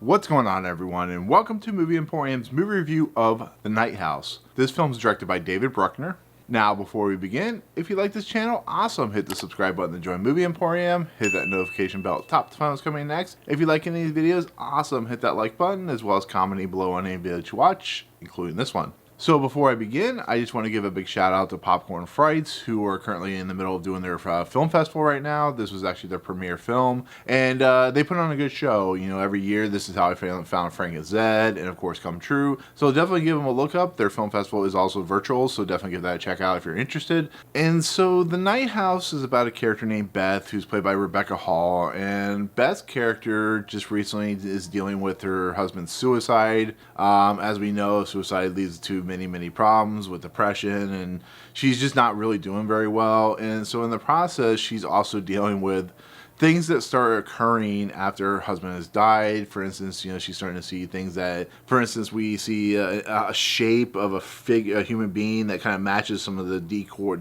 What's going on, everyone, and welcome to Movie Emporium's movie review of The Night House. This film is directed by David Bruckner. Now, before we begin, if you like this channel, awesome, hit the subscribe button to join Movie Emporium, hit that notification bell at the top to find what's coming next. If you like any of these videos, awesome, hit that like button, as well as commenting below on any video that you watch, including this one. So before I begin, I just want to give a big shout out to Popcorn Frights, who are currently in the middle of doing their film festival right now. This was actually their premiere film, and they put on a good show. You know, every year, This Is How I Found Frank and Zed, and of course, Come True. So definitely give them a look up. Their film festival is also virtual, so definitely give that a check out if you're interested. And so The Night House is about a character named Beth, who's played by Rebecca Hall, and Beth's character just recently is dealing with her husband's suicide. As we know, suicide leads to many problems with depression, and she's just not really doing very well. And so in the process, she's also dealing with things that start occurring after her husband has died. For instance, you know, she's starting to see things that, for instance, we see a shape of a human being that kind of matches some of the decor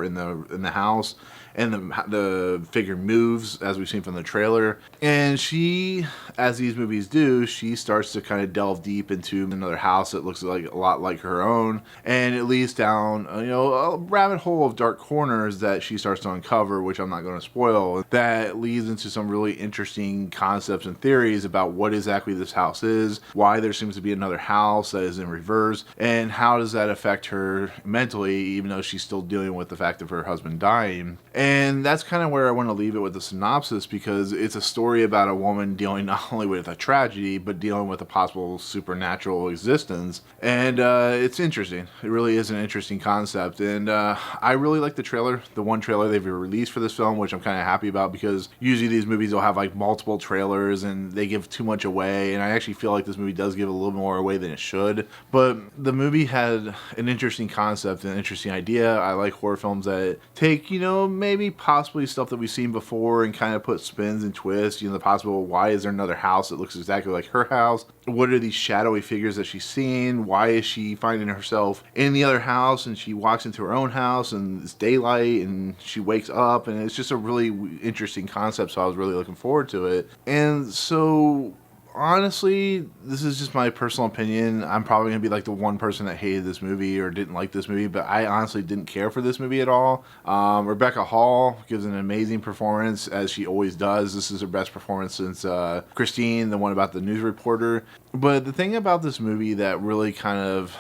in the house, and the figure moves, as we've seen from the trailer. And she, as these movies do, she starts to kind of delve deep into another house that looks like a lot like her own, and it leads down, you know, a rabbit hole of dark corners that she starts to uncover, which I'm not going to spoil. That leads into some really interesting concepts and theories about what exactly this house is, why there seems to be another house that is in reverse, and how does that affect her mentally, even though she's still dealing with the fact of her husband dying. And that's kind of where I want to leave it with the synopsis, because it's a story about a woman dealing not only with a tragedy, but dealing with a possible supernatural existence. And it's interesting. It really is an interesting concept. And I really like the trailer, the one trailer they've released for this film, which I'm kind of happy about, because usually these movies will have like multiple trailers and they give too much away. And I actually feel like this movie does give a little more away than it should. But the movie had an interesting concept, an interesting idea. I like horror films that take, you know, maybe possibly stuff that we've seen before and kind of put spins and twists. You know, the possible, why is there another house that looks exactly like her house? What are these shadowy figures that she's seeing? Why is she finding herself in the other house, and she walks into her own house and it's daylight and she wakes up? And it's just a really interesting concept, so I was really looking forward to it. And so honestly, this is just my personal opinion. I'm probably going to be like the one person that hated this movie or didn't like this movie, but I honestly didn't care for this movie at all. Rebecca Hall gives an amazing performance, as she always does. This is her best performance since Christine, the one about the news reporter. But the thing about this movie that really kind of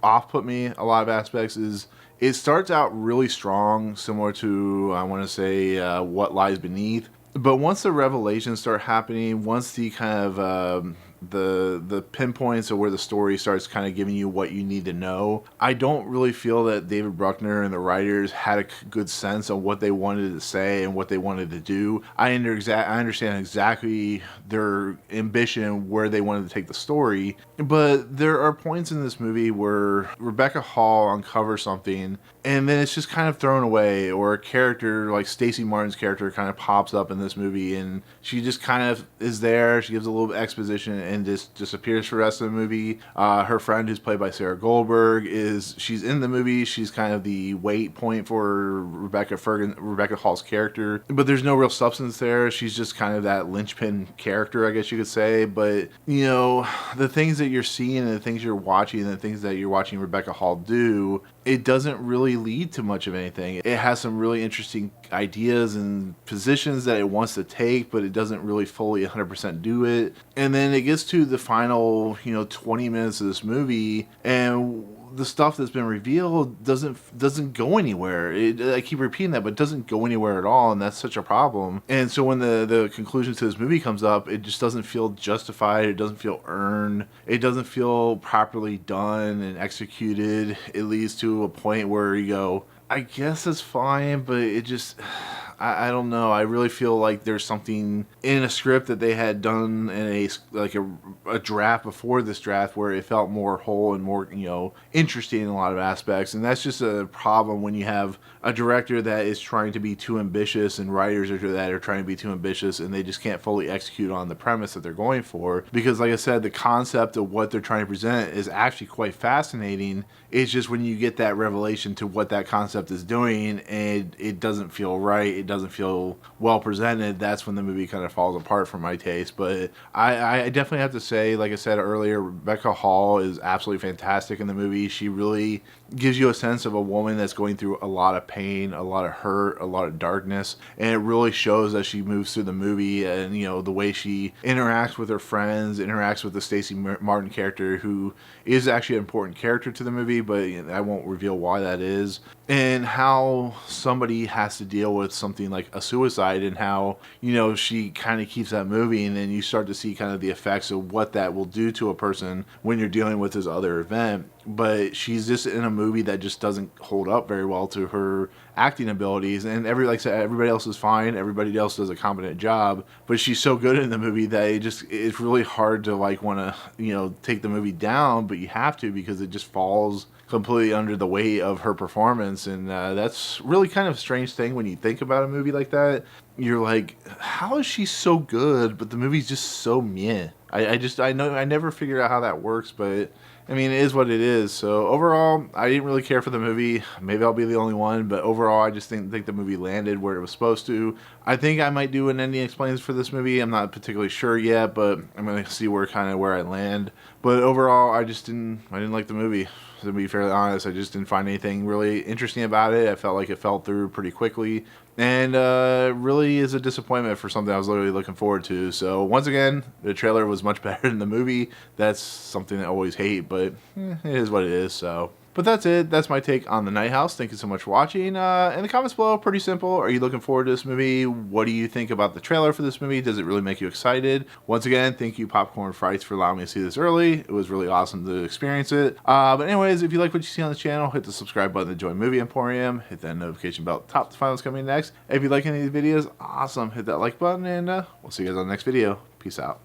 off-put me a lot of aspects is it starts out really strong, similar to, I want to say, What Lies Beneath. But once the revelations start happening, once the kind of the pinpoints of where the story starts kind of giving you what you need to know, I don't really feel that David Bruckner and the writers had a good sense of what they wanted to say and what they wanted to do. I understand exactly their ambition, where they wanted to take the story, but there are points in this movie where Rebecca Hall uncovers something and then it's just kind of thrown away, or a character like Stacy Martin's character kind of pops up in this movie and she just kind of is there. She gives a little exposition and just disappears for the rest of the movie. Her friend, who's played by Goldberg, she's in the movie. She's kind of the weight point for Rebecca Hall's character, but there's no real substance there. She's just kind of that linchpin character, I guess you could say. But you know, the things that you're seeing and the things you're watching and the things that you're watching Rebecca Hall do, it doesn't really lead to much of anything. It has some really interesting ideas and positions that it wants to take, but it doesn't really fully 100% do it. And then it gets to the final, you know, 20 minutes of this movie, and the stuff that's been revealed doesn't go anywhere. I keep repeating that, but it doesn't go anywhere at all, and that's such a problem. And so when the conclusion to this movie comes up, it just doesn't feel justified. It doesn't feel earned. It doesn't feel properly done and executed. It leads to a point where you go, I guess it's fine, but it just, I don't know. I really feel like there's something in a script that they had done in a draft before this draft where it felt more whole and more, you know, interesting in a lot of aspects. And that's just a problem when you have a director that is trying to be too ambitious and writers that are trying to be too ambitious, and they just can't fully execute on the premise that they're going for. Because like I said, the concept of what they're trying to present is actually quite fascinating. It's just when you get that revelation to what that concept concept is doing, and it doesn't feel right, it doesn't feel well presented, that's when the movie kind of falls apart for my taste. But I definitely have to say, like I said earlier, Rebecca Hall is absolutely fantastic in the movie. She really gives you a sense of a woman that's going through a lot of pain, a lot of hurt, a lot of darkness, and it really shows as she moves through the movie. And you know, the way she interacts with her friends, interacts with the Stacy Martin character, who is actually an important character to the movie, but I won't reveal why that is, and how somebody has to deal with something like a suicide, and how, you know, she kind of keeps that moving, and then you start to see kind of the effects of what that will do to a person when you're dealing with this other event. But she's just in a movie that just doesn't hold up very well to her acting abilities, and like I said, everybody else is fine, everybody else does a competent job, but she's so good in the movie that it's really hard to like want to, you know, take the movie down, but you have to, because it just falls completely under the weight of her performance. And that's really kind of a strange thing when you think about a movie like that. You're like, how is she so good, but the movie's just so meh? I never figured out how that works, but I mean, it is what it is. So overall, I didn't really care for the movie. Maybe I'll be the only one, but overall, I just think the movie landed where it was supposed to. I think I might do an ending explains for this movie. I'm not particularly sure yet, but I'm gonna see where I land. But overall, I didn't like the movie. To be fairly honest, I just didn't find anything really interesting about it. I felt like it fell through pretty quickly, and really is a disappointment for something I was literally looking forward to. So once again, the trailer was much better than the movie. That's something I always hate, but it is what it is. So. But that's it. That's my take on The Night House. Thank you so much for watching. In the comments below, pretty simple. Are you looking forward to this movie? What do you think about the trailer for this movie? Does it really make you excited? Once again, thank you, Popcorn Frights, for allowing me to see this early. It was really awesome to experience it. But anyways, if you like what you see on the channel, hit the subscribe button to join Movie Emporium. Hit that notification bell at the top to find what's coming next. If you like any of these videos, awesome. Hit that like button, and we'll see you guys on the next video. Peace out.